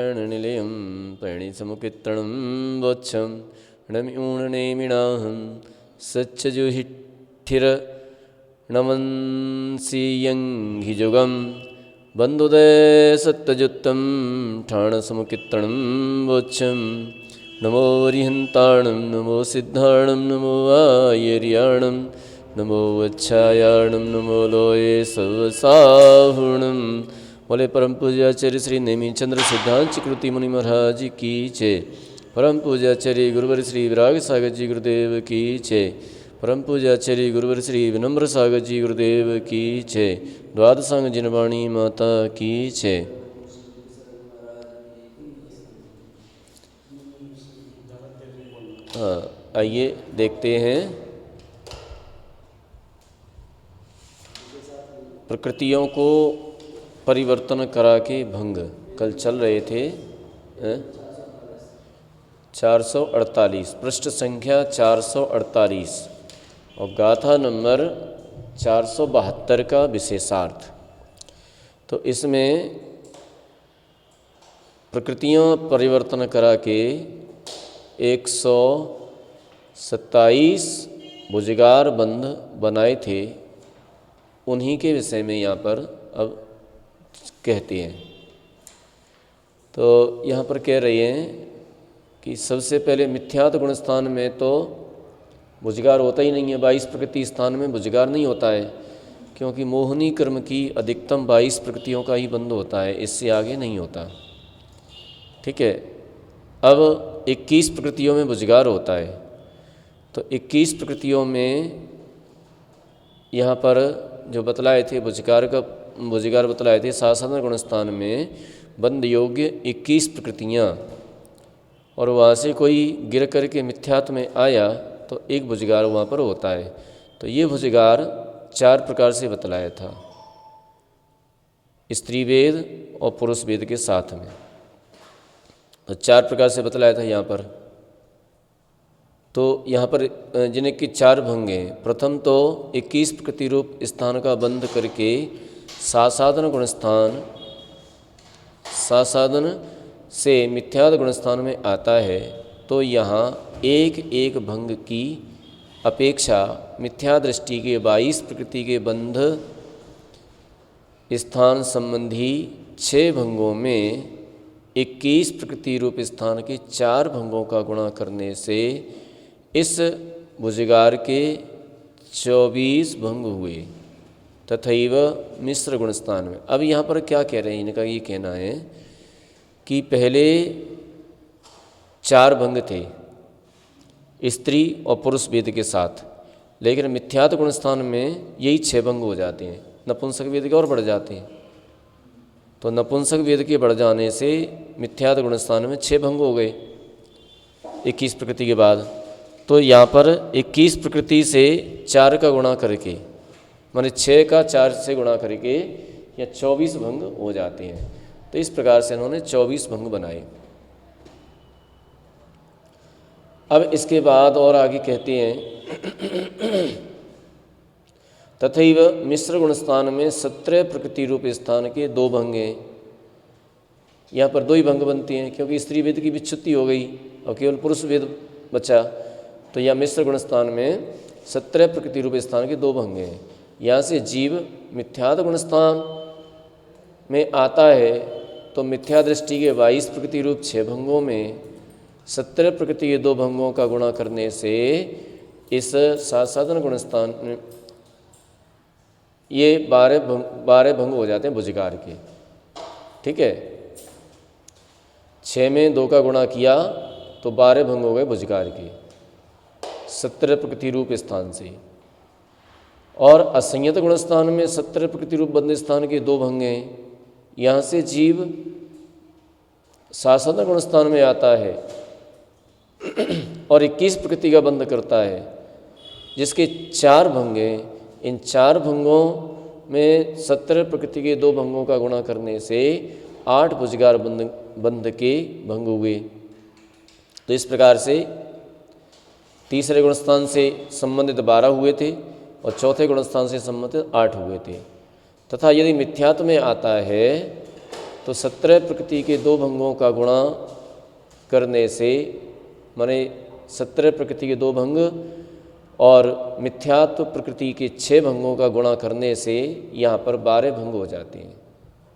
निलयं प्रणिसमुकित्रणं वोच्छं णम्यूणनेमिणाहं सच्चजुहिठिरनमंसीयं हि जुगं बन्धुदे सत्यजुत्तं ठाणसमुकित्रणं वोच्छं नमो वरिहन्ताणं नमो सिद्धाणं नमो वायर्याणं नमो वच्छायाणं नमो लोये सवसाहुणं। बोले परम पूज्याचार्य श्री नेमीचंद्र सिद्धांत कृति मुनि महाराज की जय। परम पूज्याचार्य गुरुवर श्री विराग सागर जी गुरुदेव की जय। परम पूज्याचार्य गुरुवर श्री विनम्र सागर जी गुरुदेव की जय। द्वादशांग जिनवाणी माता की जय। आइए देखते हैं प्रकृतियों को परिवर्तन करा के भंग। कल चल रहे थे 448 पृष्ठ संख्या 448 और गाथा नंबर 472 का विशेषार्थ। तो इसमें प्रकृतियाँ परिवर्तन करा के 127 भुजगार बंध बनाए थे, उन्हीं के विषय में यहाँ पर अब कहते हैं। तो यहाँ पर कह रहे हैं कि सबसे पहले मिथ्यात्व गुण स्थान में तो भुजगार होता ही नहीं है। 22 प्रकृति स्थान में भुजगार नहीं होता है, क्योंकि मोहनी कर्म की अधिकतम 22 प्रकृतियों का ही बंध होता है, इससे आगे नहीं होता। ठीक है। अब 21 प्रकृतियों में भुजगार होता है। तो 21 प्रकृतियों में यहाँ पर जो बतलाए थे भुजगार बतलाए थे साधन गुण स्थान में बंद योग्य 21 प्रकृतियाँ, और वहाँ से कोई गिर करके मिथ्यात्व में आया तो एक भुजगार वहाँ पर होता है। तो ये भुजगार 4 प्रकार से बतलाया था, स्त्री वेद और पुरुष वेद के साथ में। तो 4 प्रकार से बतलाया था यहाँ पर। तो यहाँ पर जिन्हें कि 4 भंग हैं। प्रथम तो 21 प्रकृति रूप स्थान का बंध करके सासाधन गुण स्थान, सासाधन से मिथ्याद गुण स्थान में आता है। तो यहाँ एक एक भंग की अपेक्षा मिथ्या दृष्टि के 22 प्रकृति के बंध स्थान संबंधी 6 भंगों में 21 प्रकृति रूप स्थान के 4 भंगों का गुणा करने से इस भुजगार के 24 भंग हुए तथैव मिश्र गुण स्थान में। अब यहाँ पर क्या कह रहे हैं, इनका ये कहना है कि पहले 4 भंग थे स्त्री और पुरुष वेद के साथ, लेकिन मिथ्यात्व गुण स्थान में यही 6 भंग हो जाते हैं। नपुंसक वेद के और बढ़ जाते हैं। तो नपुंसक वेद के बढ़ जाने से मिथ्यात्व गुण स्थान में 6 भंग हो गए 21 प्रकृति के बाद। तो यहाँ पर 21 प्रकृति से 4 का गुणा करके, माने 6 का 4 से गुणा करके या 24 भंग हो जाते हैं। तो इस प्रकार से इन्होंने 24 भंग बनाए। अब इसके बाद और आगे कहते हैं तथैव मिश्र गुण स्थान में 17 प्रकृति रूप स्थान के 2 भंग हैं। यहाँ पर 2 ही भंग बनते हैं, क्योंकि स्त्री वेद की विच्छुत्ति हो गई और केवल पुरुष वेद बचा। तो यह मिश्र गुण स्थान में 17 प्रकृति रूप स्थान के 2 भंग हैं। यहाँ से जीव मिथ्यात्व गुण स्थान में आता है, तो मिथ्या दृष्टि के 22 प्रकृति रूप 6 भंगों में 17 प्रकृति के 2 भंगों का गुणा करने से इस साधन गुण स्थान में ये 12 भंग हो जाते हैं भुजगार के। ठीक है। 6 में 2 का गुणा किया तो 12 भंग हो गए भुजगार के 17 प्रकृति रूप स्थान से। और असंयत गुण स्थान में 17 प्रकृति रूप बंध स्थान के 2 भंग हैं। यहाँ से जीव साधन गुण स्थान में आता है और 21 प्रकृति का बंध करता है, जिसके 4 भंग हैं। इन 4 भंगों में 17 प्रकृति के 2 भंगों का गुणा करने से 8 भुजगार बंध के भंग हुए। तो इस प्रकार से तीसरे गुणस्थान से संबंधित 12 हुए थे और चौथे गुणस्थान से संबंधित 8 हुए थे। तथा यदि मिथ्यात्व में आता है तो तो 17 प्रकृति के 2 भंगों का गुणा करने से, माने 17 प्रकृति के 2 भंग और मिथ्यात्व प्रकृति के 6 भंगों का गुणा करने से यहाँ पर 12 भंग हो जाते हैं,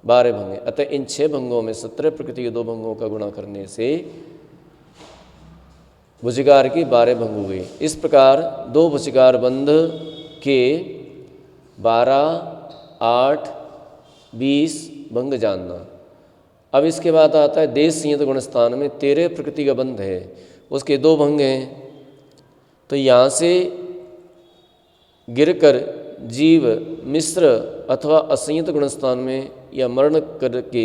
12 भंग। अतः इन 6 भंगों में 17 प्रकृति के 2 भंगों का गुणा करने से भुजगार के 12 भंग हुए। इस प्रकार 2 भुजगार बंध के 12, 8, 20 भंग जानना। अब इसके बाद आता है देश संयत गुणस्थान में 13 प्रकृति का बंध है, उसके 2 भंग हैं। तो यहाँ से गिरकर जीव मिश्र अथवा असंयत गुणस्थान में या मरण करके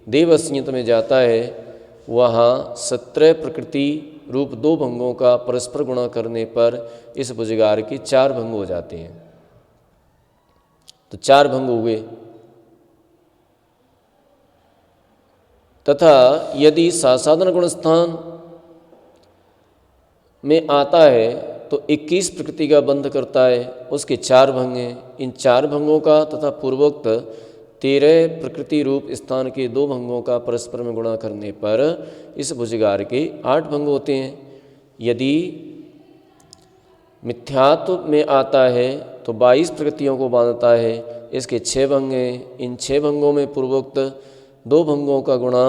देव असंयत में जाता है, वहाँ 17 प्रकृति रूप 2 भंगों का परस्पर गुणा करने पर इस भुजगार के 4 भंग हो जाते हैं। तो 4 भंग हुए। तथा यदि सासाधन गुणस्थान में आता है तो 21 प्रकृति का बंध करता है, उसके 4 भंग हैं। इन 4 भंगों का तथा पूर्वोक्त 13 प्रकृति रूप स्थान के 2 भंगों का परस्पर में गुणा करने पर इस भुजगार के 8 भंग होते हैं। यदि मिथ्यात्व में आता है तो 22 प्रकृतियों को बांधता है, इसके 6 भंग हैं। इन 6 भंगों में पूर्वोक्त 2 भंगों का गुणा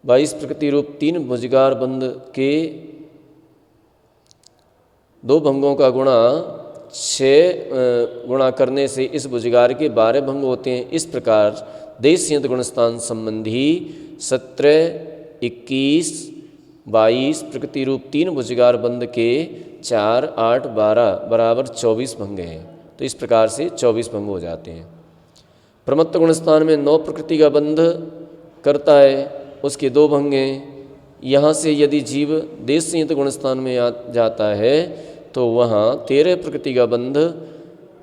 22 प्रकृति रूप 3 भुजगार बंध के 2 भंगों का गुणा 6 गुणा करने से इस भुजगार के 12 भंग होते हैं। इस प्रकार देश संयत गुणस्थान संबंधी 17, 21, 22 प्रकृति रूप 3 भुजगार बंध के 4, 8, 12 बराबर 24 भंग हैं। तो इस प्रकार से 24 भंग हो जाते हैं। प्रमत्त गुणस्थान में 9 प्रकृति का बंध करता है, उसके 2 भंग हैं। यहाँ से यदि जीव देश संयत गुणस्थान में जाता है तो वहाँ 13 प्रकृति का बंध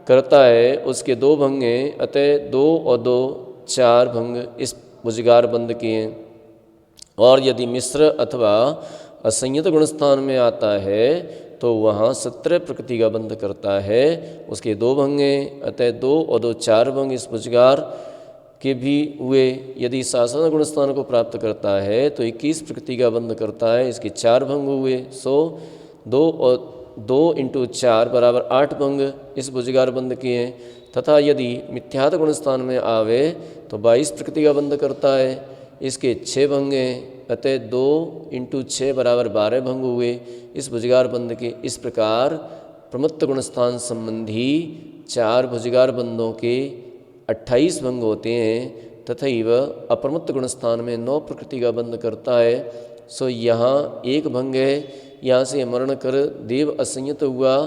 करता है, उसके 2 भंग हैं। अतः 2 और 2 4 भंग इस भुजगार बंध के हैं। और यदि मिश्र अथवा असंयत गुणस्थान में आता है तो वहाँ 17 प्रकृति का बंध करता है, उसके 2 भंग हैं। अतः 2 और 2 4 भंग इस भुजगार के भी हुए। यदि सासाधन गुणस्थान को प्राप्त करता है तो 21 प्रकृति का बंध करता है, इसके 4 भंग हुए। सो 2 और 2 × 4 बराबर 8 भंग इस भुजगार बंध के हैं। तथा यदि मिथ्यात्व गुणस्थान में आवे तो 22 प्रकृति का बंध करता है, इसके 6 भंग हैं। अतः 2 × 6 बराबर 12 भंग हुए इस भुजगार बंध के। इस प्रकार प्रमत्त गुणस्थान संबंधी 4 भुजगार बंधों के 28 भंग होते हैं। तथा वह अप्रमत्त गुणस्थान में 9 प्रकृति का बंध करता है। सो यहाँ 1 भंग है, यहाँ से मरण कर देव असंयत हुआ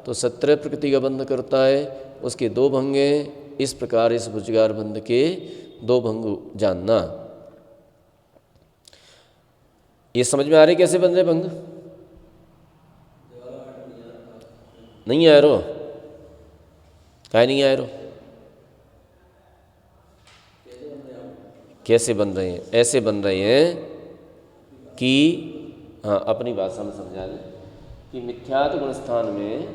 तो 17 प्रकृति का बंध करता है, उसके 2 भंग हैं। इस प्रकार इस भुजगार बंध के 2 भंग जानना। ये समझ में आ रही कैसे बन रहे भंग? नहीं आया रो? काहे नहीं आया रो? कैसे बन रहे हैं? ऐसे बन रहे हैं कि हाँ, अपनी भाषा में समझा लें कि मिथ्यात्व गुणस्थान में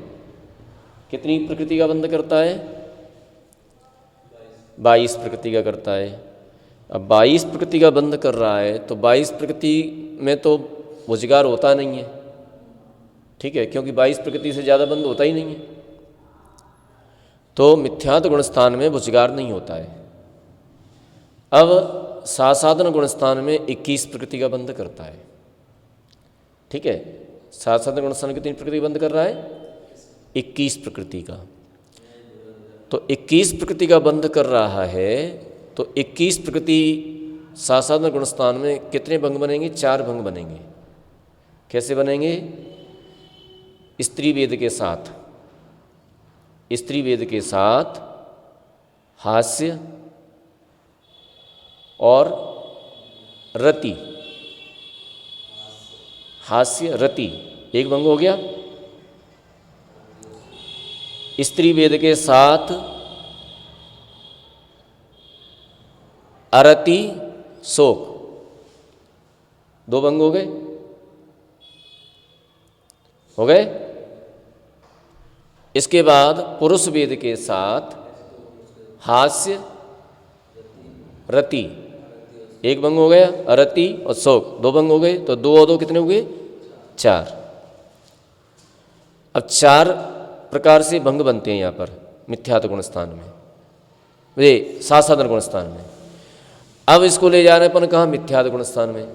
कितनी प्रकृति का बंध करता है? 22 प्रकृति का करता है। अब 22 प्रकृति का बंध कर रहा है तो 22 प्रकृति में तो भुजगार होता नहीं है, ठीक है, क्योंकि 22 प्रकृति से ज़्यादा बंध होता ही नहीं है। तो मिथ्यात्व गुणस्थान में भुजगार नहीं होता है। अब सासाधन गुणस्थान में 21 प्रकृति का बंध करता है, ठीक है। सासाधन गुणस्थान कितनी प्रकृति बंध कर रहा है? 21 प्रकृति का। तो 21 प्रकृति का बंध कर रहा है तो 21 प्रकृति सासाधन गुणस्थान में कितने भंग बनेंगे? 4 भंग बनेंगे। कैसे बनेंगे? स्त्री वेद के साथ, स्त्री वेद के साथ हास्य और रति, हास्य रति एक भंग हो गया। स्त्री वेद के साथ अरति शोक 2 भंग हो गए, हो गए। इसके बाद पुरुष वेद के साथ हास्य रति एक भंग हो गया, अरति और शोक दो भंग हो गए, तो दो और दो कितने हो गए? चार। अब चार प्रकार से भंग बनते हैं यहाँ पर मिथ्यात्व गुण स्थान में, ये सासाधन गुण स्थान में। अब इसको ले जा रहे हैं अपन कहाँ? मिथ्यात्व गुण स्थान में।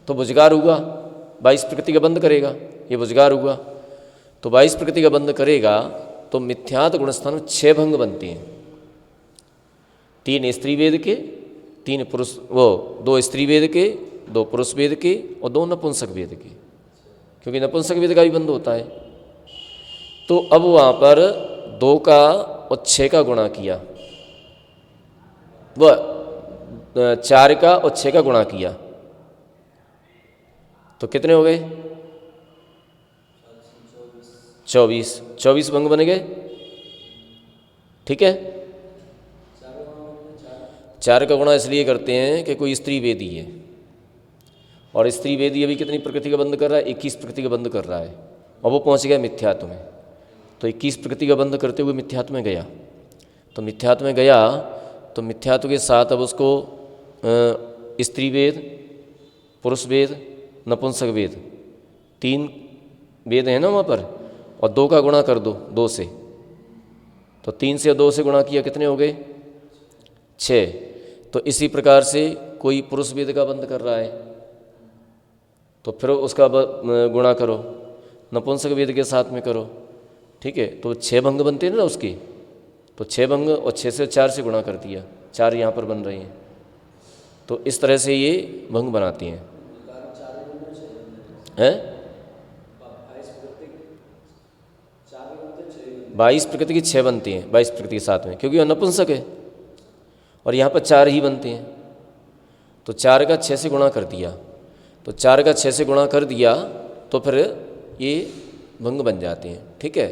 तो भुजगार हुआ, 22 प्रकृति का बंध करेगा, ये भुजगार हुआ। तो 22 प्रकृति का बंध करेगा तो मिथ्यात्व गुण स्थान में 6 भंग बनते हैं। 3 स्त्री वेद के, 3 पुरुष, वो 2 स्त्री वेद के, 2 पुरुष वेद के और 2 नपुंसक वेद के, क्योंकि नपुंसक वेद का भी बंध होता है। तो अब वहाँ पर 2 का और 6 का गुणा किया, वह 4 का और 6 का गुणा किया, तो कितने हो गए? 24 भंग बन गए। ठीक है, 4 का गुणा इसलिए करते हैं कि कोई स्त्री वेदी है, और स्त्री वेदी अभी कितनी प्रकृति का बंध कर रहा है? 21 प्रकृति का बंध कर रहा है, और वो पहुंच गया मिथ्यात्व में। तो 21 प्रकृति का बंध करते हुए मिथ्यात्व में गया। तो मिथ्यात्व में गया तो मिथ्यात्व के साथ अब उसको स्त्री वेद, पुरुष वेद, नपुंसक वेद, 3 वेद हैं ना वहाँ पर, और 2 का गुणा कर दो 2 से, तो 3 से 2 से गुणा किया, कितने हो गए? 6। तो इसी प्रकार से कोई पुरुष वेद का बंध कर रहा है तो फिर उसका गुणा करो, नपुंसक वेद के साथ में करो। ठीक है, तो 6 भंग बनते हैं ना उसके, तो 6 भंग और 6 से 4 से गुणा कर दिया, 4 यहाँ पर बन रहे हैं। तो इस तरह से ये भंग बनाती हैं। 22 प्रकृति की 6 बनती हैं, 22 प्रकृति के साथ में, क्योंकि वह नपुंसक है और यहाँ पर 4 ही बनते हैं। तो 4 का 6 से गुणा कर दिया, तो 4 का 6 से गुणा कर दिया तो फिर ये भंग बन जाते हैं। ठीक है,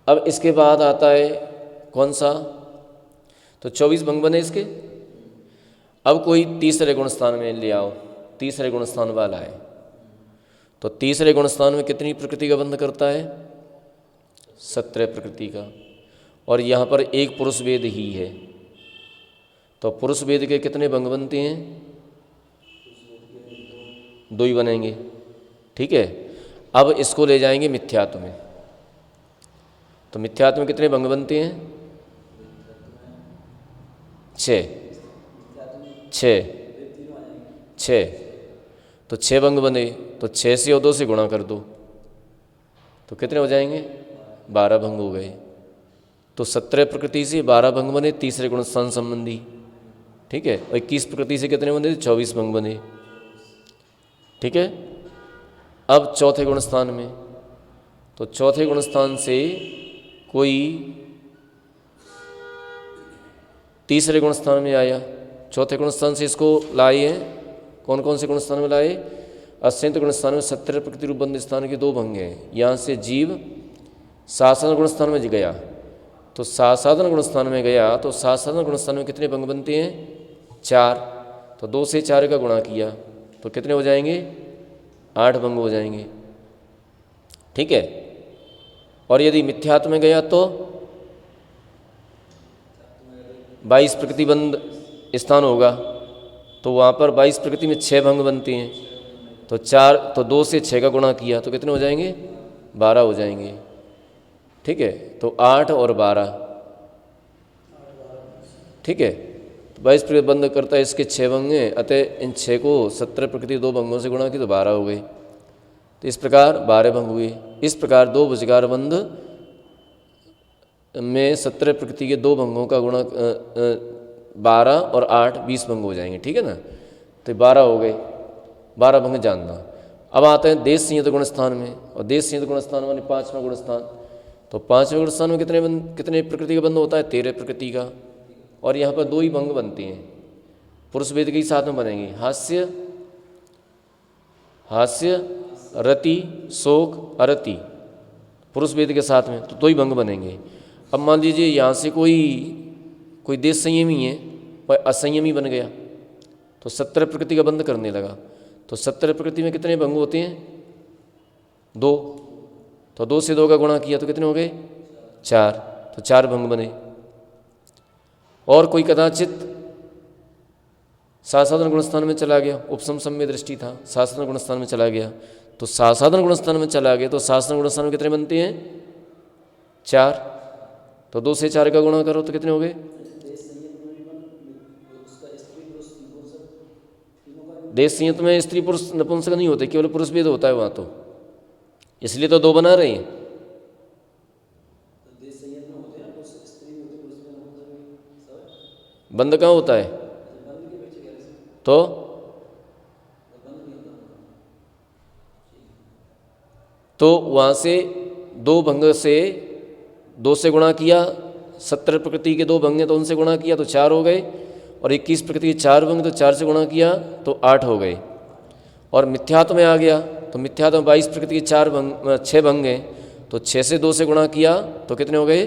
अब इसके बाद आता है कौन सा? तो 24 भंग बने इसके। अब कोई तीसरे गुण स्थान में ले आओ, तीसरे गुण स्थान वाला है, तो तीसरे गुण स्थान में कितनी प्रकृति का बंध करता है? 17 प्रकृति का। और यहाँ पर एक पुरुष वेद ही है, तो पुरुष वेद के कितने भंग बनते हैं? 2 ही बनेंगे। ठीक है, अब इसको ले जाएंगे मिथ्यात्व में, तो मिथ्यात्व में कितने भंग बनते हैं? 6। तो 6 भंग बने, तो 6 से और 2 से गुणा कर दो, तो कितने हो जाएंगे? 12 भंग हो गए। तो 17 प्रकृति से 12 भंग बने तीसरे गुण स्थान संबंधी। ठीक है, और 21 प्रकृति से कितने बने? 24 भंग बने। ठीक है, अब चौथे गुण स्थान में, तो चौथे गुण स्थान से कोई तीसरे गुण स्थान में आया, चौथे गुण स्थान से इसको लाए हैं। कौन कौन से गुण स्थान में लाए? अत्यंत गुण स्थान में 17 प्रकृति रूप बंध स्थान के 2 भंग हैं। यहाँ से जीव सासाधन गुण स्थान में गया, तो सासाधन गुण स्थान में गया, तो सासाधन गुण स्थान में कितने भंग बनते हैं? 4। तो 2 से 4 का गुणा किया, तो कितने हो जाएंगे? 8 भंग हो जाएंगे। ठीक है, और यदि मिथ्यात्व में गया तो 22 प्रकृति बंद स्थान होगा, तो वहाँ पर 22 प्रकृति में 6 भंग बनते हैं, तो 2 से 6 का गुणा किया, तो कितने हो जाएंगे? 12 हो जाएंगे। ठीक है, तो 8 और 12। ठीक है, तो 22 प्रकृति बंद करता है, इसके 6 भंग हैं, अतः इन 6 को 17 प्रकृति 2 भंगों से गुणा की तो 12 हो गए। तो इस प्रकार 12 भंग हुए। इस प्रकार 2 भुजगार बंध में 17 प्रकृति के 2 भंगों का गुणा 12 और 8 20 भंग हो जाएंगे। ठीक है ना, तो 12 हो गए, 12 भंग जानना। अब आते हैं देश संयत गुण स्थान में, और देश संयत गुण स्थान माने 5वां गुण स्थान। तो 5वें गुण स्थान में कितने प्रकृति का बंध होता है? 13 प्रकृति का, और यहाँ पर 2 ही भंग बनते हैं, पुरुष वेद के ही साथ में बनेंगे। हास्य रति शोक अरति, पुरुष वेद के साथ में, तो 2 ही भंग बनेंगे। अब मान लीजिए यहाँ से कोई देश संयमी है और असंयमी बन गया, तो 17 प्रकृति का बंध करने लगा, तो 17 प्रकृति में कितने भंग होते हैं? 2। तो 2 से 2 का गुणा किया तो कितने हो गए? 4। तो 4 भंग बने। और कोई कदाचित सासाधन गुणस्थान में चला गया, उपसम सम्य दृष्टि था, सासाधन गुणस्थान में चला गया, तो सासाधन गुणस्थान में चला गया तो सासाधन गुणस्थान में कितने बनते हैं? 4। तो 2 से 4 का गुणा करो तो कितने हो गए? देश संयत में स्त्री पुरुष नपुंसक नहीं होते, केवल पुरुष भेद होता है वहाँ, तो इसलिए तो 2 बना रहे हैं। बंद कहाँ होता है? तो वहाँ से 2 भंग से 2 से गुणा किया, 70 प्रकृति के 2 भंग हैं तो उनसे गुणा किया तो 4 हो गए, और 21 प्रकृति के 4 भंग तो 4 से गुणा किया तो 8 हो गए। और मिथ्यात्व में आ गया तो मिथ्यात्व में 22 प्रकृति के 6 भंग हैं तो 6 से 2 से गुणा किया तो कितने हो गए?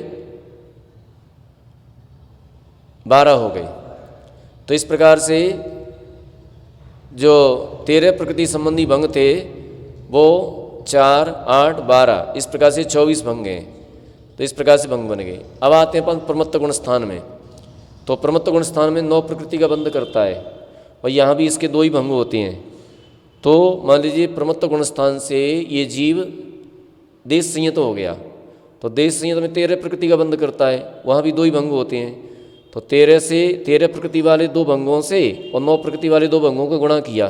12 हो गए। तो इस प्रकार से जो 13 प्रकृति संबंधी भंग थे वो 4, 8, 12 इस प्रकार से 24 भंग हैं। तो इस प्रकार से भंग बन गए। अब आते हैं अपन प्रमत्त गुण स्थान में। तो प्रमत्त गुण स्थान में 9 प्रकृति का बंध करता है और यहाँ भी इसके 2 ही भंग होते हैं। तो मान लीजिए प्रमत्त गुण स्थान से ये जीव देश संयत हो गया, तो देश संयत में 13 प्रकृति का बंध करता है, वहाँ भी 2 ही भंग होते हैं। तो 13 प्रकृति वाले 2 भंगों से और 9 प्रकृति वाले 2 भंगों को गुणा किया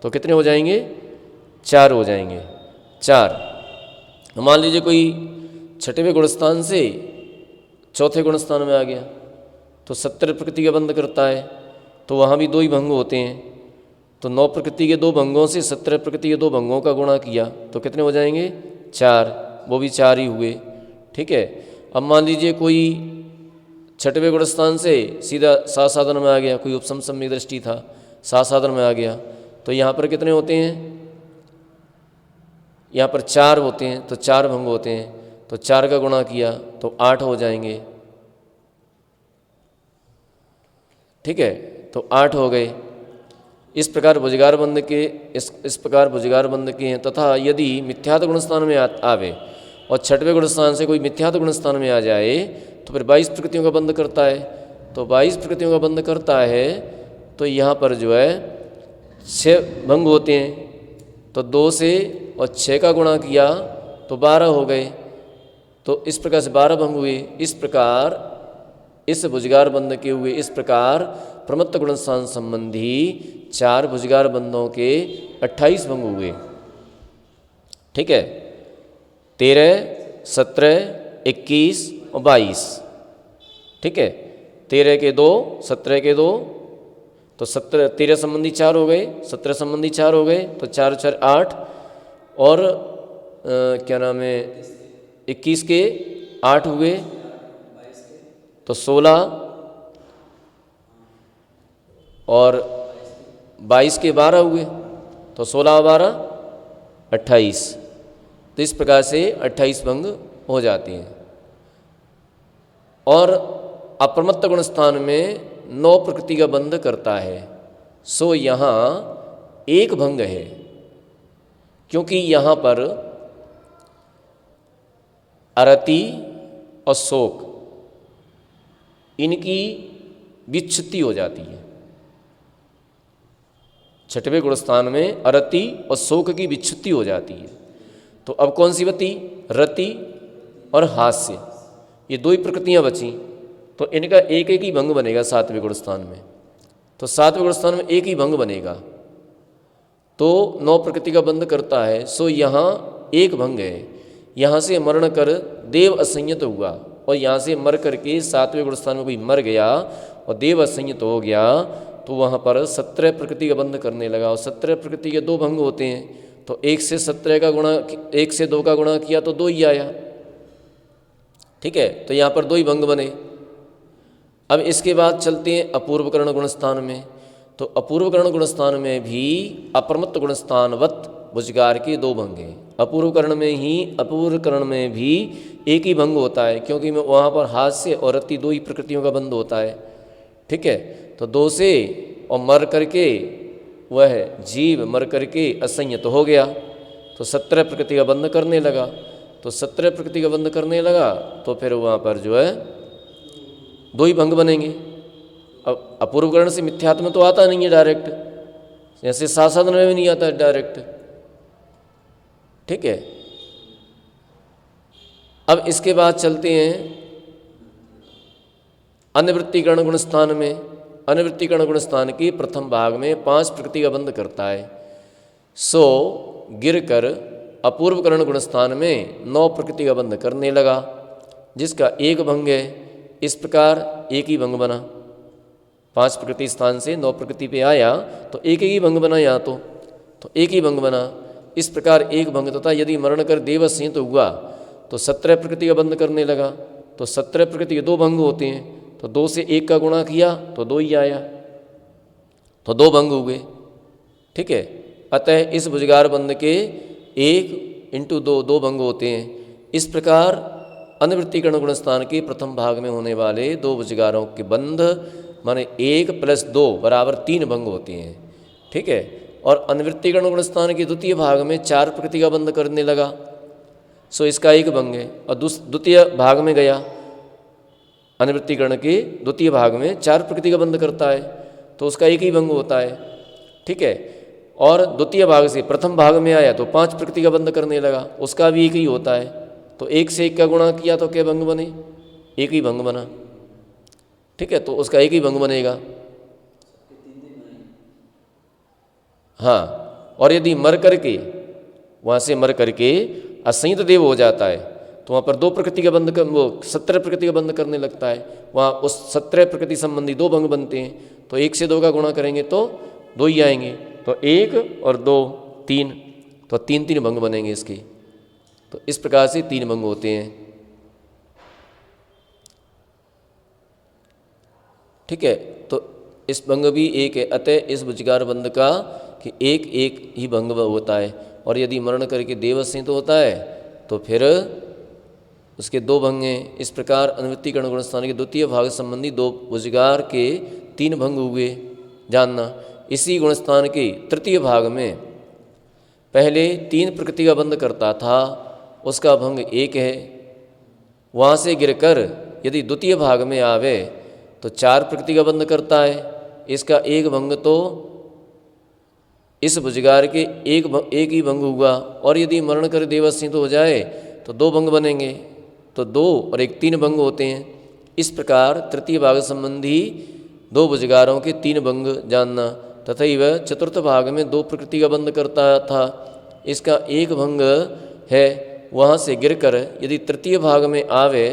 तो कितने हो जाएंगे? 4 हो जाएंगे। 4। मान लीजिए कोई 6वें गुणस्थान से 4थे गुणस्थान में आ गया तो 70 प्रकृति का बंध करता है, तो वहाँ भी 2 ही भंग होते हैं। तो 9 प्रकृति के 2 भंगों से 70 प्रकृति के 2 भंगों का गुणा किया तो कितने हो जाएंगे? 4। वो भी 4 ही हुए। ठीक है। अब मान लीजिए कोई 6वें गुणस्थान से सीधा सासाधन में आ गया, कोई उपसम सम्यक दृष्टि था, सासाधन में आ गया, तो यहाँ पर कितने होते हैं? यहाँ पर 4 होते हैं, तो 4 भंग होते हैं। तो 4 का गुणा किया तो 8 हो जाएंगे। ठीक है, तो 8 हो गए। इस प्रकार भुजगार बंध के इस प्रकार भुजगार बंध के हैं। तथा यदि मिथ्यात्व गुणस्थान में आवे और 6वें गुणस्थान से कोई मिथ्यात्व गुणस्थान में आ जाए तो फिर 22 प्रकृतियों का बंध करता है। तो 22 प्रकृतियों का बंध करता है तो यहाँ पर जो है 6 भंग होते हैं। तो 2 से और 6 का गुणा किया तो 12 हो गए। तो इस प्रकार से 12 भंग हुए। इस प्रकार इस भुजगार बंध के हुए। इस प्रकार प्रमत्त गुणस्थान संबंधी 4 भुजगार बंधों के 28 भंग हुए। ठीक है। 13, 17, 21 और 22। ठीक है। 13 के 2, 17 के 2, तो 13 संबंधी 4 हो गए, 17 संबंधी 4 हो गए, तो 4 4 8 और क्या नाम है 21 के 8 हुए तो 16 और 22 के 12 हुए तो 16 और 12 28। तो इस प्रकार से 28 भंग हो जाती हैं। और अप्रमत्त गुण स्थान में 9 प्रकृति का बंध करता है। सो यहाँ 1 भंग है, क्योंकि यहाँ पर अरति और शोक इनकी विच्छित्ति हो जाती है। 6वें गुणस्थान में अरति और शोक की विच्छित्ति हो जाती है। तो अब कौन सी बची? रति और हास्य, ये 2 ही प्रकृतियाँ बची। तो इनका एक एक ही भंग बनेगा 7वें गुणस्थान में। तो 7वें गुणस्थान में एक ही भंग बनेगा। तो 9 प्रकृति का बंध करता है। सो यहाँ 1 भंग है। यहाँ से मरण कर देव असंयत हुआ और यहाँ से मर करके 7वें गुणस्थान में कोई मर गया और देव असंयत हो गया तो वहाँ पर 17 प्रकृति का बंध करने लगा। और 17 प्रकृति के 2 भंग होते हैं। तो 1 से 17 का गुणा 1 से 2 का गुणा किया तो 2 ही आया। ठीक है। तो यहाँ पर 2 ही भंग बने। अब इसके बाद चलते हैं अपूर्वकरण गुणस्थान में। तो अपूर्वकरण गुणस्थान में भी अप्रमत्त गुणस्थानवत भुजगार के 2 भंग हैं। अपूर्वकरण में भी एक ही भंग होता है, क्योंकि वहाँ पर हास्य और रति 2 ही प्रकृतियों का बंध होता है। ठीक है। तो 2 से और मर करके वह जीव मर करके असंयत हो गया तो 17 प्रकृति का बंध करने लगा। तो 17 प्रकृति का बंध करने लगा तो फिर वहाँ पर जो है 2 ही भंग बनेंगे। अब अपूर्वकरण से मिथ्यात्व तो आता नहीं है डायरेक्ट, जैसे साधन में भी नहीं आता डायरेक्ट। ठीक है, अब इसके बाद चलते हैं अनिवृत्तिकरण गुणस्थान में। अनिवृत्तिकरण गुणस्थान के प्रथम भाग में 5 प्रकृति का बंध करता है, सो गिरकर अपूर्वकरण गुणस्थान में 9 प्रकृति का बंध करने लगा, जिसका एक भंग है। इस प्रकार एक ही भंग बना। 5 प्रकृति स्थान से 9 प्रकृति पे आया तो एक ही भंग बना, यहाँ तो एक ही भंग बना। इस प्रकार एक भंग तथा यदि मरण कर देवस्य तो हुआ तो 17 प्रकृति का बंध करने लगा। तो 17 प्रकृति के 2 भंग होते हैं, तो 2 से 1 का गुणा किया तो 2 ही आया, तो 2 भंग हुए। ठीक है, अतः इस भुजगार बंध के 1 इंटू 2 भंग होते हैं। इस प्रकार अनिवृत्तिकरण गुणस्थान के प्रथम भाग में होने वाले 2 भुजगारों के बंध माने 1 + 2 बराबर 3 भंग होते हैं। ठीक है, और अनिवृत्तिकरण गुणस्थान के द्वितीय भाग में 4 प्रकृति का बंध करने लगा, सो इसका एक भंग है। और द्वितीय भाग में गया, अनिवृत्तिकरण के द्वितीय भाग में 4 प्रकृति का बंध करता है, तो उसका एक ही भंग होता है। ठीक है, और द्वितीय भाग से प्रथम भाग में आया तो 5 प्रकृति का बंध करने लगा, उसका भी एक ही होता है। तो 1 से 1 का गुणा किया तो क्या भंग बने? एक ही भंग बना। ठीक है, तो उसका एक ही भंग बनेगा। हाँ, और यदि मर करके वहाँ से मर करके असंयत देव हो जाता है तो वहाँ पर 2 प्रकृति का बंध कर, वो 17 प्रकृति का बंध करने लगता है। वहाँ उस 17 प्रकृति संबंधी 2 भंग बनते हैं, तो 1 से 2 का गुणा करेंगे तो 2 ही आएंगे, तो 1 और 2 3, तो 3 भंग बनेंगे इसके। तो इस प्रकार से 3 भंग होते हैं। ठीक है, तो इस भंग भी एक है। अतः इस भुजगार बंध का कि एक एक ही भंग होता है, और यदि मरण करके देवस्य तो होता है तो फिर उसके 2 भंग हैं। इस प्रकार अनिवृत्तिकरण गुणस्थान के द्वितीय भाग संबंधी 2 भुजगार के 3 भंग हुए, जानना। इसी गुणस्थान के तृतीय भाग में पहले 3 प्रकृति का बंध करता था, उसका भंग 1 है। वहाँ से गिरकर यदि द्वितीय भाग में आवे तो 4 प्रकृति का बंध करता है, इसका एक भंग तो इस भुजगार के एक ही भंग हुआ। और यदि मरण कर देवस्य तो हो जाए तो 2 भंग बनेंगे, तो 2 और 1 3 भंग होते हैं। इस प्रकार तृतीय भाग संबंधी 2 भुजगारों के 3 भंग जानना। तथा वह चतुर्थ भाग में 2 प्रकृति का बंध करता था, इसका एक भंग है। वहाँ से गिरकर यदि तृतीय भाग में आवे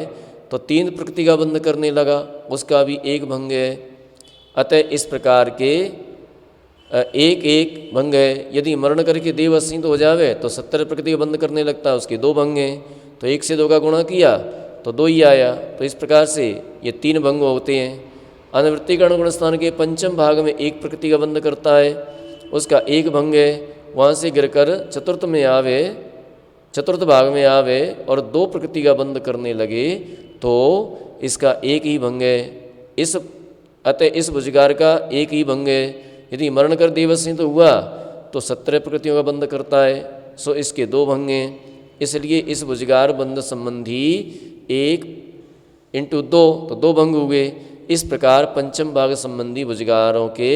तो 3 प्रकृति का बंध करने लगा, उसका भी एक भंग है। अतः इस प्रकार के एक एक भंग है। यदि मरण करके देवस्य तो हो जावे तो 17 प्रकृति का बंध करने लगता है, उसके 2 भंग हैं। तो 1 से 2 का गुणा किया तो 2 ही आया। तो इस प्रकार से ये 3 भंग होते हैं। अनिवृत्तिकरण गुणस्थान के पंचम भाग में 1 प्रकृति का बंध करता है, उसका एक भंग है। वहाँ से गिरकर चतुर्थ भाग में आवे और 2 प्रकृति का बंध करने लगे तो इसका एक ही भंग है। अतः इस भुजगार का एक ही भंग है। यदि मरण कर देवस्य तो हुआ तो 17 प्रकृतियों का बंध करता है, सो इसके 2 भंग हैं। इसलिए इस भुजगार बंध संबंधी 1 इंटू 2 तो 2 भंग हुए। इस प्रकार पंचम भाग संबंधी भुजगारों के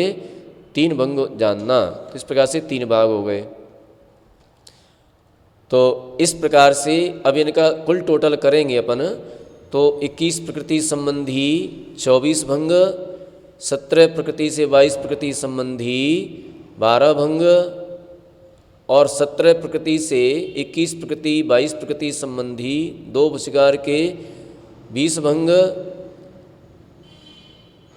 3 भंग जानना। तो इस प्रकार से 3 भाग हो गए। तो इस प्रकार से अब इनका कुल टोटल करेंगे अपन तो 21 प्रकृति संबंधी 24 भंग, 17 प्रकृति से 22 प्रकृति संबंधी 12 भंग, और 17 प्रकृति से 21 प्रकृति 22 प्रकृति संबंधी 2 भुजगार के 20 भंग,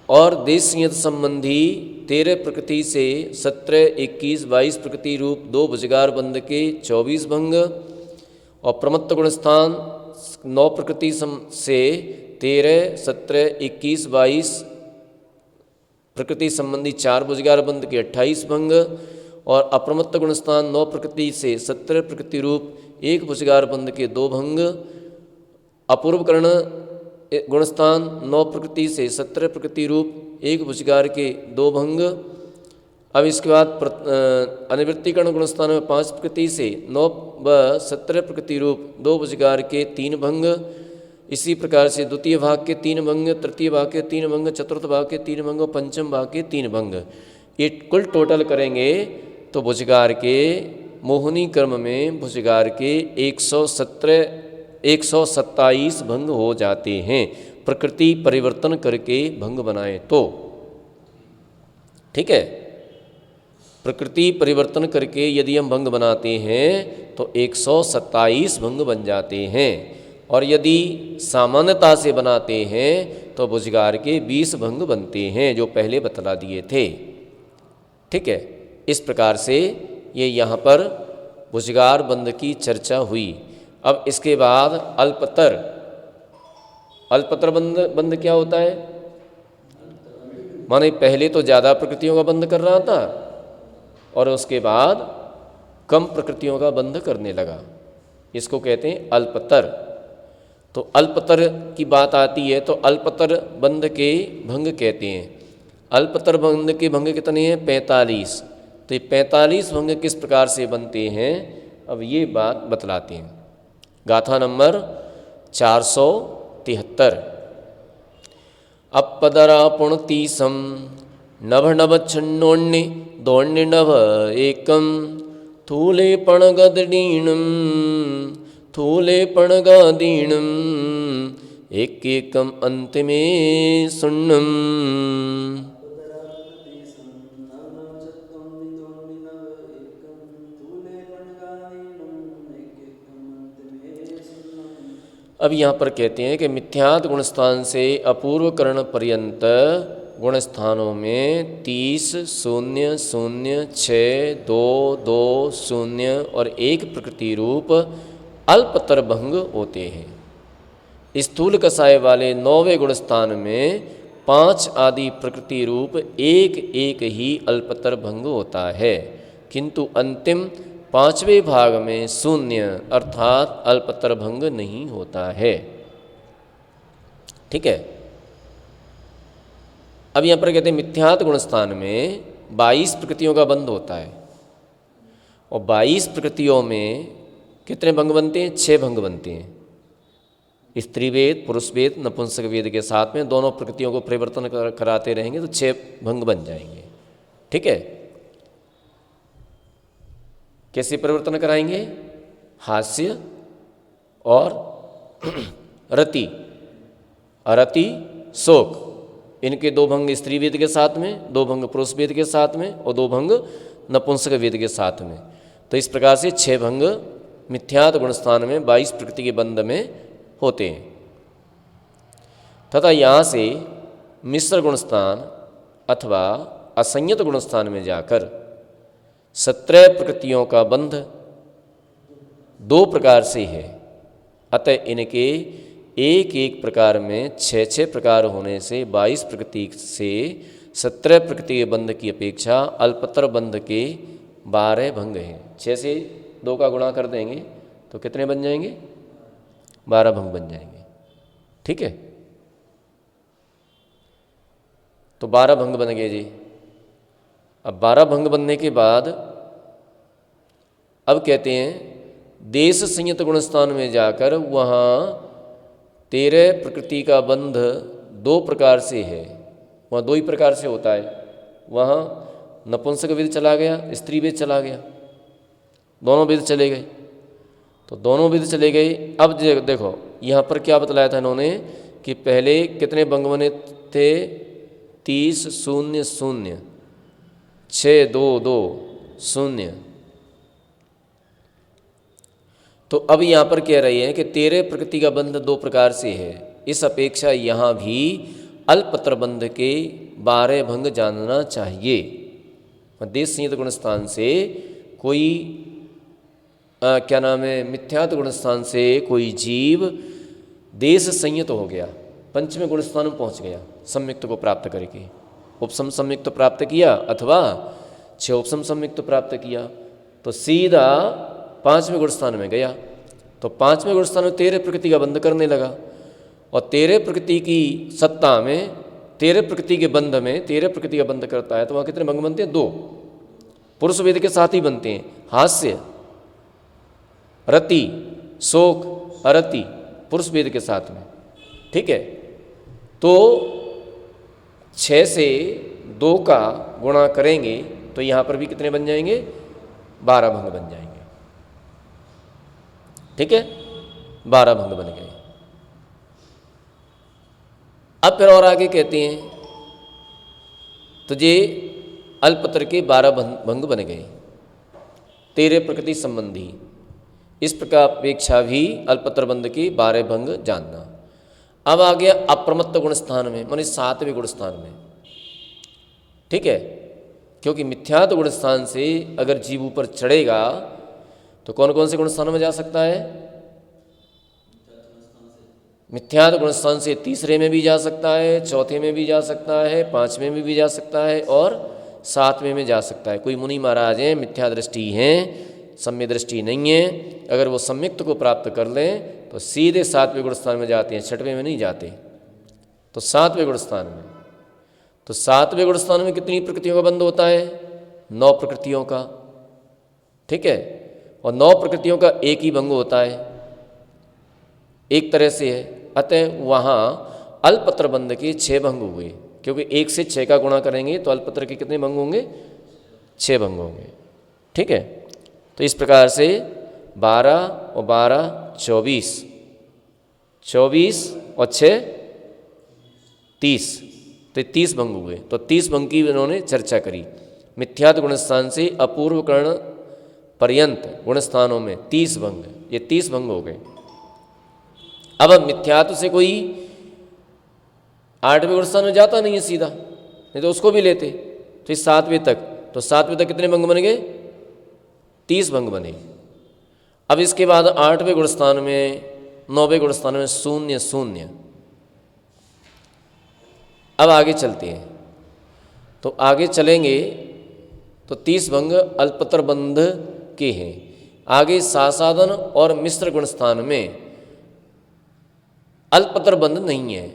और देशयत संबंधी 13 प्रकृति से 17, 21, 22 प्रकृति रूप 2 भुजगार बंध के 24 भंग, और प्रमत्त गुणस्थान 9 प्रकृति से 13, 17, 21, 22 प्रकृति संबंधी 4 भुजगार बंध के 28 भंग, और अप्रमत्त गुणस्थान 9 प्रकृति से 17 प्रकृति रूप 1 भुजगार बंध के 2 भंग, अपूर्वकरण गुणस्थान 9 प्रकृति से 17 प्रकृति रूप 1 भुजगार के 2 भंग। अब इसके बाद अनिवृत्तिकरण गुणस्थान में 5 प्रकृति से 9 व 17 प्रकृति रूप 2 भुजगार के 3 भंग। इसी प्रकार से द्वितीय भाग के 3 भंग, तृतीय भाग के 3 भंग, चतुर्थ भाग के 3 भंग और पंचम भाग के 3 भंग, ये कुल टोटल करेंगे तो भुजगार के मोहिनी क्रम में भुजगार के 127 भंग हो जाते हैं, प्रकृति परिवर्तन करके भंग बनाए तो। ठीक है, प्रकृति परिवर्तन करके यदि हम भंग बनाते हैं तो 127 भंग बन जाते हैं, और यदि सामान्यता से बनाते हैं तो भुजगार के 20 भंग बनते हैं, जो पहले बतला दिए थे। ठीक है, इस प्रकार से ये यहाँ पर भुजगार बंध की चर्चा हुई। अब इसके बाद अल्पतर बंध क्या होता है? माने पहले तो ज़्यादा प्रकृतियों का बंध कर रहा था और उसके बाद कम प्रकृतियों का बंध करने लगा, इसको कहते हैं अल्पतर। तो अल्पतर की बात आती है तो अल्पतर बंध के भंग कहते हैं। अल्पतर बंध के भंग कितने हैं? 45। तो ये 45 भंग किस प्रकार से बनते हैं, अब ये बात बतलाते हैं। गाथा नंबर 473। अपदरापुणतीसम नभ नभ छन्नोण्य दोण्य नभ एकम थूले पणगदीणम थूले पणगादीणम एक एकम अंत में सुन्नम। अब यहाँ पर कहते हैं कि मिथ्यात् गुणस्थान से अपूर्व करण पर्यंत गुणस्थानों में 30, 0, 0, 6, 2, 2, 0 और 1 प्रकृति रूप अल्पतर भंग होते हैं। स्थूल कसाय वाले 9वें गुणस्थान में 5 आदि प्रकृति रूप एक एक ही अल्पतर भंग होता है, किंतु अंतिम 5वें भाग में 0 अर्थात अल्पतर भंग नहीं होता है। ठीक है, अब यहाँ पर कहते हैं मिथ्यात् गुणस्थान में 22 प्रकृतियों का बंध होता है, और 22 प्रकृतियों में कितने भंग बनते हैं? 6 भंग बनते हैं। स्त्री वेद, पुरुष वेद, नपुंसक वेद के साथ में दोनों प्रकृतियों को परिवर्तन कराते रहेंगे तो 6 भंग बन जाएंगे। ठीक है, कैसे परिवर्तन कराएंगे? हास्य और रति, अरति, शोक, इनके 2 भंग स्त्री वेद के साथ में, 2 भंग पुरुष वेद के साथ में और 2 भंग नपुंसक वेद के साथ में। तो इस प्रकार से 6 भंग मिथ्यात् गुणस्थान में 22 प्रकृति के बंध में होते हैं। तथा यहाँ से मिश्र गुणस्थान अथवा असंयत गुणस्थान में जाकर 17 प्रकृतियों का बंध 2 प्रकार से है। अतः इनके एक एक प्रकार में 6 प्रकार होने से 22 प्रकृति से 17 प्रकृति के बंध की अपेक्षा अल्पतर बंध के 12 भंग हैं। 6 से 2 का गुणा कर देंगे तो कितने बन जाएंगे? 12 भंग बन जाएंगे। ठीक है, तो 12 भंग बन गए जी। अब 12 भंग बनने के बाद अब कहते हैं देश संयत गुणस्थान में जाकर वहाँ 13 प्रकृति का बंध 2 प्रकार से है, वहाँ 2 ही प्रकार से होता है। वहाँ नपुंसक वेद चला गया, स्त्री वेद चला गया, दोनों वेद चले गए। तो दोनों वेद चले गए। अब देखो यहाँ पर क्या बतलाया था इन्होंने कि पहले कितने भंग बने थे? 30, 0, 0, 6, 2, 2, 0। तो अब यहाँ पर कह रहे हैं कि 13 प्रकृति का बंध 2 प्रकार से है, इस अपेक्षा यहाँ भी अल्पतर बंध के 12 भंग जानना चाहिए। देश संयत गुणस्थान से कोई क्या नाम है, मिथ्यात् गुणस्थान से कोई जीव देश संयत हो गया, पंचमें गुणस्थान में पहुँच गया सम्यक्त को प्राप्त करके। उपसम सम्यक्त प्राप्त किया अथवा 6 उपसम सम्यक्त प्राप्त किया तो सीधा 5वें गुणस्थान में गया। तो 5वें गुणस्थान में 13 प्रकृति का बंध करने लगा, और 13 प्रकृति की सत्ता में 13 प्रकृति के बंध में 13 प्रकृति का बंध करता है तो वहाँ कितने भंग बनते हैं? 2 पुरुष वेद के साथ ही बनते हैं। हास्य, रति, शोक, अरति पुरुष वेद के साथ में, ठीक है। तो 6 से 2 का गुणा करेंगे तो यहाँ पर भी कितने बन जाएंगे? 12 भंग बन जाएंगे। ठीक है, 12 भंग बन गए। अब फिर और आगे कहते हैं तो ये अल्पतर के 12 भंग बन गए। तेरे प्रकृति संबंधी इस प्रकार अपेक्षा भी अल्पतर बंध के 12 भंग जानना। अब आ गया अप्रमत्त गुण स्थान में, माने 7वें गुण स्थान में। ठीक है, क्योंकि मिथ्यात्व गुण स्थान से अगर जीव ऊपर चढ़ेगा तो कौन कौन से गुण स्थानों में जा सकता है? मिथ्यात्व गुण स्थान से तीसरे में भी जा सकता है, चौथे में भी जा सकता है, 5वें में भी जा सकता है और 7वें में जा सकता है। कोई मुनि महाराज हैं, मिथ्या दृष्टि हैं, सम्य दृष्टि नहीं है, अगर वो सम्यक्त को प्राप्त कर लें तो सीधे 7वें गुण स्थान में जाते हैं, 6वें में नहीं जाते। तो 7वें गुण स्थान में, तो 7वें गुण स्थान में कितनी प्रकृतियों का बंध होता है? 9 प्रकृतियों का। ठीक है, और 9 प्रकृतियों का एक ही भंग होता है, एक तरह से है। अतः वहाँ अल्पत्र बंध के 6 भंग हुए, क्योंकि 1 से 6 का गुणा करेंगे तो अल्पत्र के कितने भंग होंगे? 6 भंग होंगे। ठीक है, तो इस प्रकार से 12 और 12 24, 24 और 6 30, तो 30 भंग हुए। तो 30 भंग की इन्होंने चर्चा करी। मिथ्यात्व गुणस्थान से अपूर्व कर्ण पर्यंत गुणस्थानों में 30 भंग, ये 30 भंग हो गए। अब मिथ्यात्व से कोई 8वें गुणस्थान में जाता नहीं है सीधा, नहीं तो उसको भी लेते। तो इस 7वें तक, तो 7वें तक कितने भंग बन गए? 30 भंग बने। अब इसके बाद 8वें गुणस्थान में, 9वें गुणस्थान में 0 0। अब आगे चलते हैं, तो आगे चलेंगे तो 30 भंग अल्पतर बंध के हैं। आगे सासादन और मिश्र गुणस्थान में अल्पतर बंध नहीं है।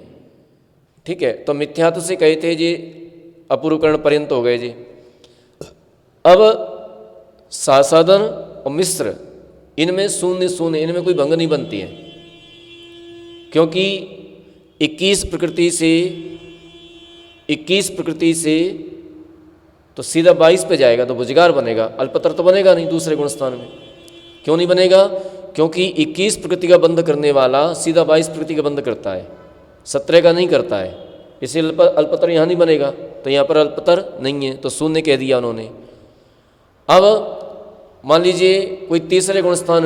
ठीक है, तो मिथ्यात्व से कहे थे जी अपूर्वकरण पर्यंत हो गए जी। अब सासादन और मिश्र, इनमें 0 0, इनमें कोई भंग नहीं बनती है, क्योंकि 21 प्रकृति से तो सीधा 22 पे जाएगा तो भुजगार बनेगा, अल्पतर तो बनेगा नहीं दूसरे गुणस्थान में। क्यों नहीं बनेगा? क्योंकि 21 प्रकृति का बंध करने वाला सीधा 22 प्रकृति का बंध करता है, 17 का नहीं करता है, इसलिए अल्पतर यहाँ नहीं बनेगा। तो यहाँ पर अल्पतर नहीं है, तो 0 कह दिया उन्होंने। अब मान लीजिए कोई तीसरे गुणस्थान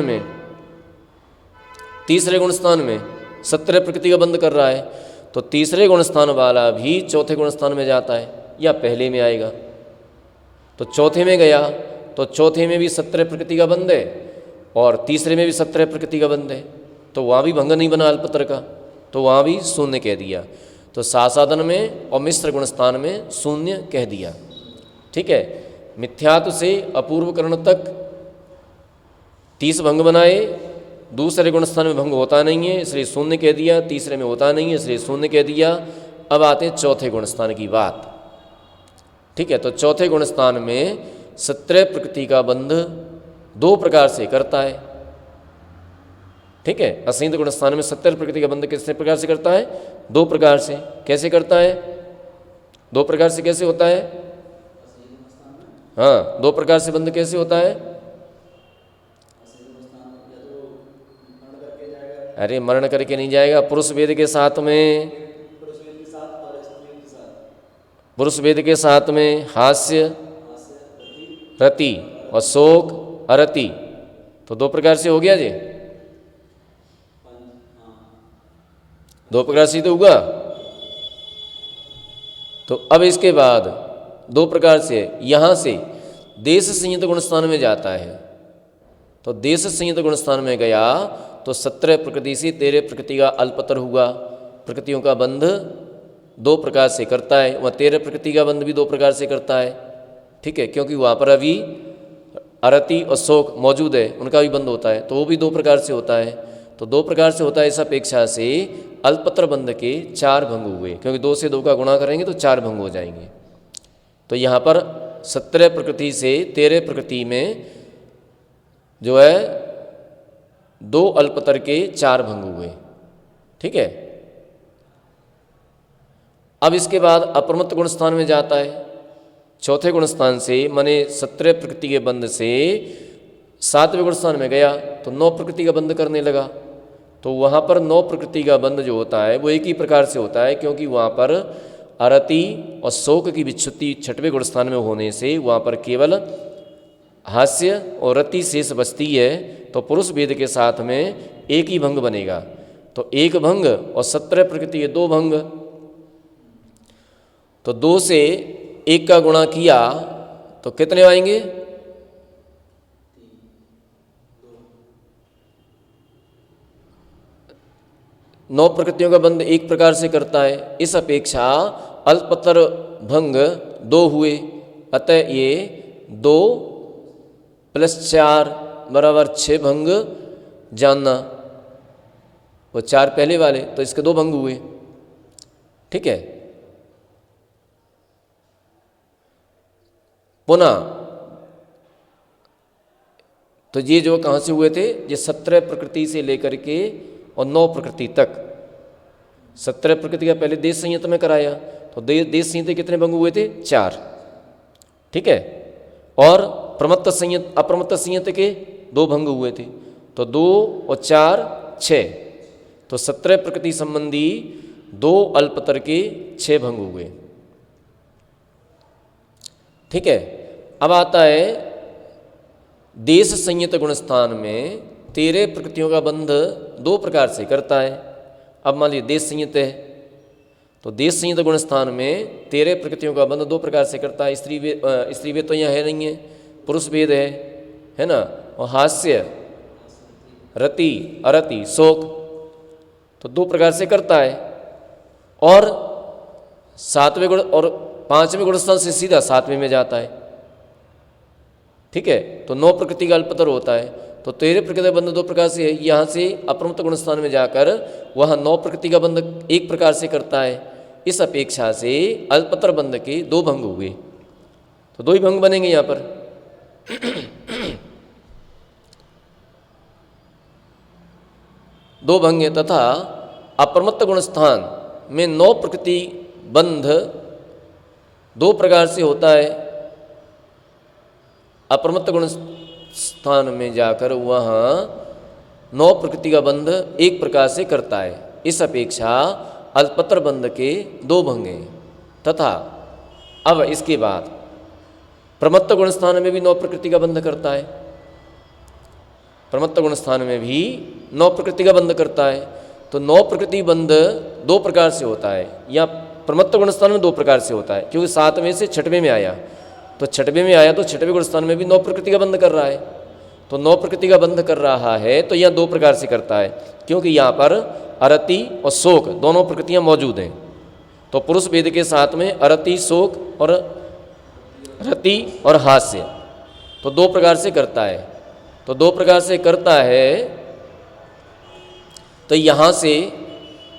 में 17 प्रकृति का बंध कर रहा है, तो तीसरे गुणस्थान वाला भी चौथे गुणस्थान में जाता है या पहले में आएगा। तो चौथे में गया तो चौथे में भी 17 प्रकृति का बंध है और तीसरे में भी 17 प्रकृति का बंध है, तो वहाँ भी भंग नहीं बना अल्पतर का, तो वहाँ भी 0 कह दिया। तो सासादन में और मिश्र गुणस्थान में 0 कह दिया। ठीक है, मिथ्यात्व से अपूर्वकरण तक 30 भंग बनाए, दूसरे गुणस्थान में भंग होता नहीं है इसलिए 0 कह दिया, तीसरे में होता नहीं है इसलिए 0 कह दिया। अब आते हैं चौथे गुणस्थान की बात। ठीक है, तो चौथे गुणस्थान में 17 प्रकृति का बंध 2 प्रकार से करता है। ठीक है, असींत गुणस्थान में 17 प्रकृति का बंध कितने प्रकार से करता है? 2 प्रकार से। कैसे करता है? 2 प्रकार से कैसे होता है? हाँ, 2 प्रकार से बंध कैसे होता है? अरे मरण करके नहीं जाएगा, पुरुष वेद के साथ में, पुरुष वेद के साथ में हास्य, रति और शोक, अरति, तो 2 प्रकार से हो गया जी। 2 प्रकार से तो हुआ। तो अब इसके बाद 2 प्रकार से यहाँ से देश संयत गुणस्थान में जाता है। तो देश संयत गुणस्थान में गया तो 17 प्रकृति से 13 प्रकृति का अल्पतर हुआ। प्रकृतियों का बंध 2 प्रकार से करता है, वह 13 प्रकृति का बंध भी 2 प्रकार से करता है। ठीक है, क्योंकि वहाँ पर अभी अरति और शोक मौजूद है, उनका भी बंध होता है, तो वो भी 2 प्रकार से होता है। तो 2 प्रकार से होता है, इस अपेक्षा से अल्पत्र बंध के 4 भंग हुए, क्योंकि 2 से 2 का गुणा करेंगे तो 4 भंग हो जाएंगे। तो यहाँ पर 17 प्रकृति से 13 प्रकृति में जो है 2 अल्पतर के 4 भंग हुए। ठीक है, अब इसके बाद अप्रमत्त गुण स्थान में जाता है। चौथे गुण स्थान से माने 17 प्रकृति के बंध से 7वें गुण स्थान में गया तो 9 प्रकृति का बंध करने लगा। तो वहाँ पर 9 प्रकृति का बंध जो होता है वो एक ही प्रकार से होता है, क्योंकि वहाँ पर अरति और शोक की विच्छुत्ति 6वें गुण स्थान में होने से वहाँ पर केवल हास्य और रति शेष बचती है। तो पुरुष वेद के साथ में एक ही भंग बनेगा। तो एक भंग और 17 प्रकृति के 2 भंग, तो 2 से 1 का गुणा किया तो कितने आएंगे? 9 प्रकृतियों का बंध एक प्रकार से करता है। इस अपेक्षा अल्पतर भंग 2 हुए, अतः ये 2 + 4 बराबर 6 भंग जानना। वो 4 पहले वाले, तो इसके 2 भंग हुए। ठीक है। पुनः तो ये जो कहाँ से हुए थे? ये 17 प्रकृति से लेकर के और 9 प्रकृति तक। 17 प्रकृति का पहले देश संयत में कराया, तो देश संयत कितने भंग हुए थे? 4। ठीक है। और प्रमत्त संयत अप्रमत्त संयत के 2 भंग हुए थे, तो 2 और 4 6। तो 17 प्रकृति संबंधी 2 अल्पतर के 6 भंग हुए। ठीक है। अब आता है देश संयत गुणस्थान में 13 प्रकृतियों का बंध 2 प्रकार से करता है। अब मान लीजिए देश संयत है, तो देश संयत गुणस्थान में 13 प्रकृतियों का बंध 2 प्रकार से करता है। स्त्री वेद तो यहाँ है नहीं है, पुरुष वेद है ना। और हास्य, रति, अरति, शोक, तो 2 प्रकार से करता है। और 7वें गुण और 5वें गुणस्थान से सीधा 7वें में जाता है। ठीक है। तो 9 प्रकृति का अल्पतर होता है। तो 13 प्रकृति का बंध 2 प्रकार से है। यहाँ से अप्रमत्त गुणस्थान में जाकर वहाँ 9 प्रकृति का बंध एक प्रकार से करता है। इस अपेक्षा से अल्पतर बंध के 2 भंग हुए, तो 2 ही भंग बनेंगे यहाँ पर। दो भंग तथा अप्रमत्त गुणस्थान में 9 प्रकृति बंध 2 प्रकार से होता है। अप्रमत्त गुण स्थान में जाकर वहाँ 9 प्रकृति का बंध एक प्रकार से करता है। इस अपेक्षा अल्पतर बंध के 2 भंग हैं। तथा अब इसके बाद प्रमत्त गुण स्थान में भी 9 प्रकृति का बंध करता है। प्रमत्त गुण स्थान में भी 9 प्रकृति का बंध करता है। तो 9 प्रकृति बंध 2 प्रकार से होता है, या प्रमत्त गुण स्थान में 2 प्रकार से होता है, क्योंकि 7वें से 6वें में आया। तो 6वें में आया तो 6वें गुण स्थान में भी 9 प्रकृति का बंध कर रहा है। तो 9 प्रकृति का बंध कर रहा है तो यह 2 प्रकार से करता है, क्योंकि यहाँ पर अरति और शोक दोनों प्रकृतियाँ मौजूद हैं। तो पुरुष वेद के साथ में अरति, शोक और रति और हास्य, तो 2 प्रकार से करता है। तो 2 प्रकार से करता है। तो यहाँ से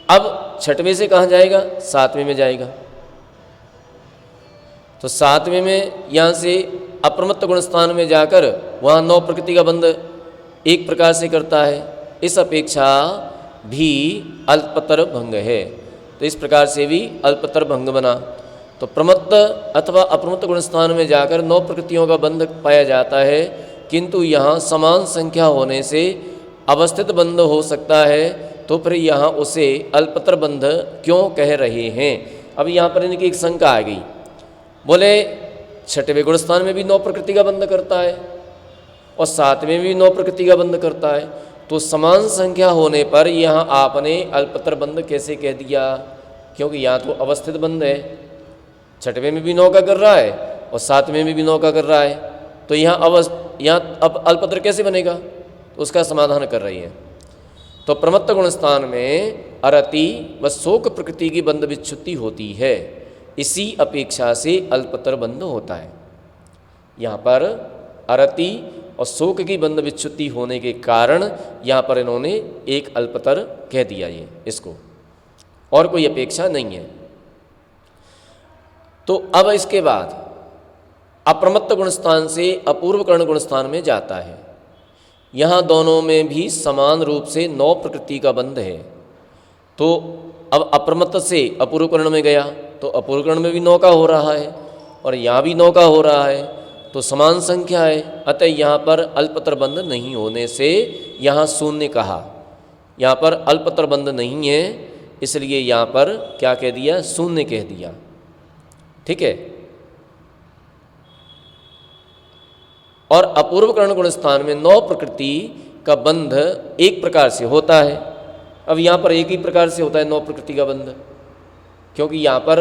अब 6वें से कहाँ जाएगा? 7वें में जाएगा। तो 7वें में यहाँ से अप्रमत्त गुण स्थान में जाकर वहाँ 9 प्रकृति का बंध एक प्रकार से करता है। इस अपेक्षा भी अल्पतर भंग है। तो इस प्रकार से भी अल्पतर भंग बना। तो प्रमत्त अथवा अप्रमत्त गुण स्थान में जाकर 9 प्रकृतियों का बंध पाया जाता है, किंतु यहाँ समान संख्या होने से अवस्थित बंध हो सकता है। तो फिर यहाँ उसे अल्पतर बंध क्यों कह रहे हैं? अब यहाँ पर इनकी एक शंका आ गई। बोले 6वें गुण स्थान में भी 9 प्रकृति का बंध करता है और 7वें में भी 9 प्रकृति का बंध करता है, तो समान संख्या होने पर यहाँ आपने अल्पतर बंध कैसे कह दिया? क्योंकि यहाँ तो अवस्थित बंध है, 6वें में भी 9 का कर रहा है और 7वें में भी 9 का कर रहा है, तो यहाँ अब अल्पतर कैसे बनेगा? तो उसका समाधान कर रही है। तो प्रमत्त गुण स्थान में अरति व शोक प्रकृति की बंध विच्छुत्ति होती है, इसी अपेक्षा से अल्पतर बंध होता है। यहाँ पर अरति और शोक की बंध विच्छुत्ति होने के कारण यहाँ पर इन्होंने एक अल्पतर कह दिया ये इसको, और कोई अपेक्षा नहीं है। तो अब इसके बाद अप्रमत्त गुण स्थान से अपूर्व कर्ण गुण स्थान में जाता है। यहाँ दोनों में भी समान रूप से 9 प्रकृति का बंध है। तो अब अप्रमत्त से अपूर्व कर्ण में गया तो अपूर्वकरण में भी 9 का हो रहा है और यहाँ भी 9 का हो रहा है, तो समान संख्या है। अतः यहाँ पर अल्पतर बंध नहीं होने से यहाँ शून्य कहा। यहाँ पर अल्पतर बंध नहीं है, इसलिए यहाँ पर क्या कह दिया, शून्य कह दिया। ठीक है। और अपूर्वकरण गुण स्थान में 9 प्रकृति का बंध एक प्रकार से होता है। अब यहाँ पर एक ही प्रकार से होता है 9 प्रकृति का बंध, क्योंकि यहाँ पर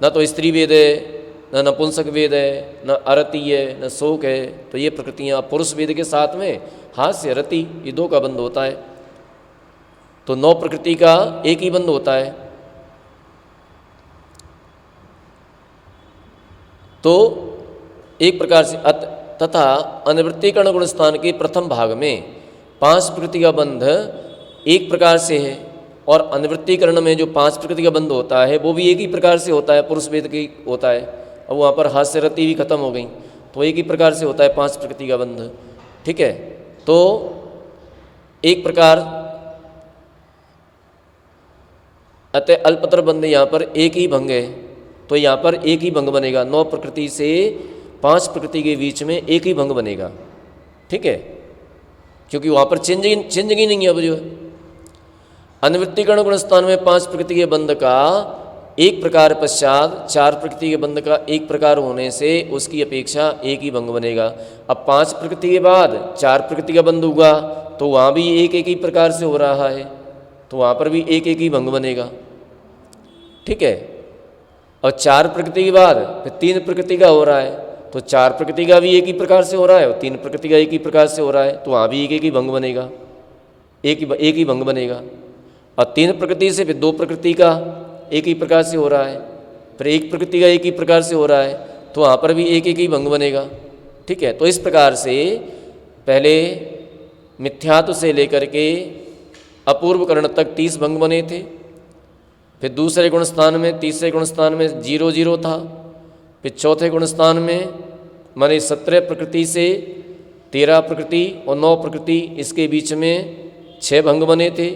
न तो स्त्री वेद है, न नपुंसक वेद है, न अरति है, न शोक है। तो ये प्रकृतियाँ पुरुष वेद के साथ में हास्य रति, ये 2 का बंध होता है। तो 9 प्रकृति का एक ही बंध होता है। तो एक प्रकार से तथा अनिवृत्तिकरण गुण स्थान के प्रथम भाग में 5 प्रकृति का बंध एक प्रकार से है, और अनिवृत्तिकरण में जो 5 प्रकृति का बंध होता है वो भी एक ही प्रकार से होता है, पुरुष वेद की होता है। अब वहाँ पर हास्य रति भी खत्म हो गई, तो एक ही प्रकार से होता है 5 प्रकृति का बंध। ठीक है। तो एक प्रकार अतः अल्पतर बंध यहाँ पर एक ही भंग है, तो यहाँ पर एक ही भंग बनेगा। 9 प्रकृति से 5 प्रकृति के बीच में एक ही भंग बनेगा। ठीक है, क्योंकि वहाँ पर चेंजिंग नहीं है। अब जो अनिवृत्तिकरण गुण स्थान में 5 प्रकृति के बंध का एक प्रकार पश्चात 4 प्रकृति के बंध का एक प्रकार होने से उसकी अपेक्षा एक ही भंग बनेगा। अब 5 प्रकृति के बाद 4 प्रकृति का बंध हुआ तो वहाँ भी एक ही प्रकार से हो रहा है, तो वहाँ पर भी एक ही भंग बनेगा। ठीक है। और 4 प्रकृति के बाद फिर 3 प्रकृति का हो रहा है, तो 4 प्रकृति का भी एक ही प्रकार से हो रहा है और 3 प्रकृति का एक ही प्रकार से हो रहा है, तो वहाँ भी एक ही भंग बनेगा, एक ही भंग बनेगा। और 3 प्रकृति से फिर 2 प्रकृति का एक ही प्रकार से हो रहा है, फिर 1 प्रकृति का एक ही प्रकार से हो रहा है, तो वहाँ पर भी एक ही भंग बनेगा। ठीक है। तो इस प्रकार से पहले मिथ्यात्व से लेकर के अपूर्वकरण तक 30 भंग बने थे। फिर दूसरे गुण स्थान में, तीसरे गुण स्थान में 0 0 था। फिर चौथे गुण स्थान में माने 17 प्रकृति से 13 प्रकृति और 9 प्रकृति, इसके बीच में 6 भंग बने थे।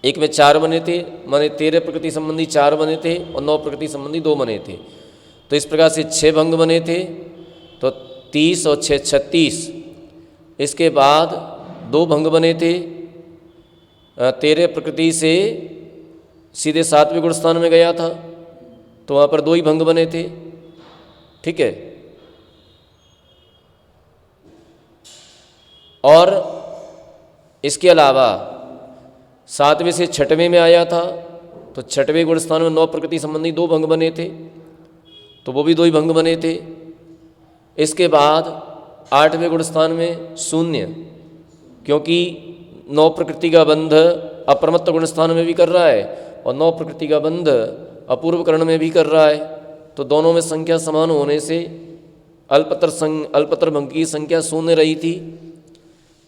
एक में 4 बने थे, माने 13 प्रकृति संबंधी 4 बने थे और 9 प्रकृति संबंधी 2 बने थे। तो इस प्रकार से 6 भंग बने थे, तो 30 और 6 36। इसके बाद 2 भंग बने थे। 13 प्रकृति से सीधे 7वें गुण स्थान में गया था, तो वहाँ पर 2 ही भंग बने थे। ठीक है। और इसके अलावा 7वें से 6वें में आया था, तो 6वें गुण स्थान में 9 प्रकृति संबंधी 2 भंग बने थे, तो वो भी 2 ही भंग बने थे। इसके बाद 8वें गुण स्थान में 0, क्योंकि 9 प्रकृति का बंध अप्रमत्त गुण स्थान में भी कर रहा है और 9 प्रकृति का बंध अपूर्वकरण में भी कर रहा है, तो दोनों में संख्या समान होने से अल्पतर भंग की संख्या 0 रही थी।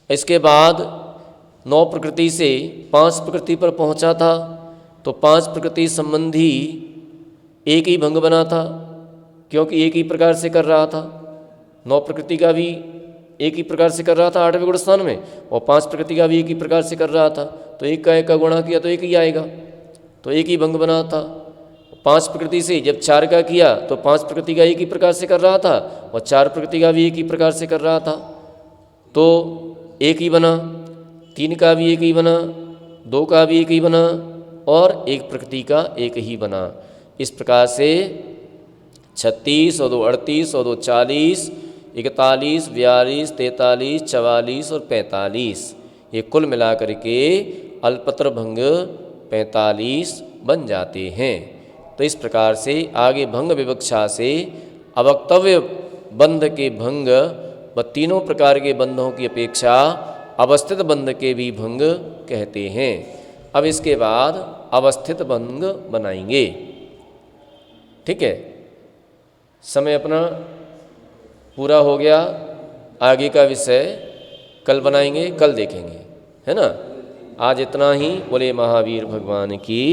इसके बाद 9 प्रकृति से 5 प्रकृति पर पहुंचा था, तो 5 प्रकृति संबंधी एक ही भंग बना था, क्योंकि एक ही प्रकार से कर रहा था। 9 प्रकृति का भी एक ही प्रकार से कर रहा था 8वें गुण स्थान में, और 5 प्रकृति का भी एक ही प्रकार से कर रहा था, तो एक का गुणा किया तो एक ही आएगा, तो एक ही भंग बना था। 5 प्रकृति से जब 4 का किया तो 5 प्रकृति का एक ही प्रकार से कर रहा था और 4 प्रकृति का भी एक ही प्रकार से कर रहा था, तो एक ही बना। 3 का भी एक ही बना, 2 का भी एक ही बना और 1 प्रकृति का एक ही बना। इस प्रकार से 36 और 2 38 और 2 40, 41, 42, 43, 44 और 45, ये कुल मिलाकर के अल्पतर भंग 45 बन जाते हैं। तो इस प्रकार से आगे भंग विवक्षा से अवक्तव्य बंध के भंग व तीनों प्रकार के बंधों की अपेक्षा अवस्थित बंध के भी भंग कहते हैं। अब इसके बाद अवस्थित भंग बनाएंगे। ठीक है। समय अपना पूरा हो गया, आगे का विषय कल बनाएंगे, कल देखेंगे, है ना। आज इतना ही। बोले महावीर भगवान की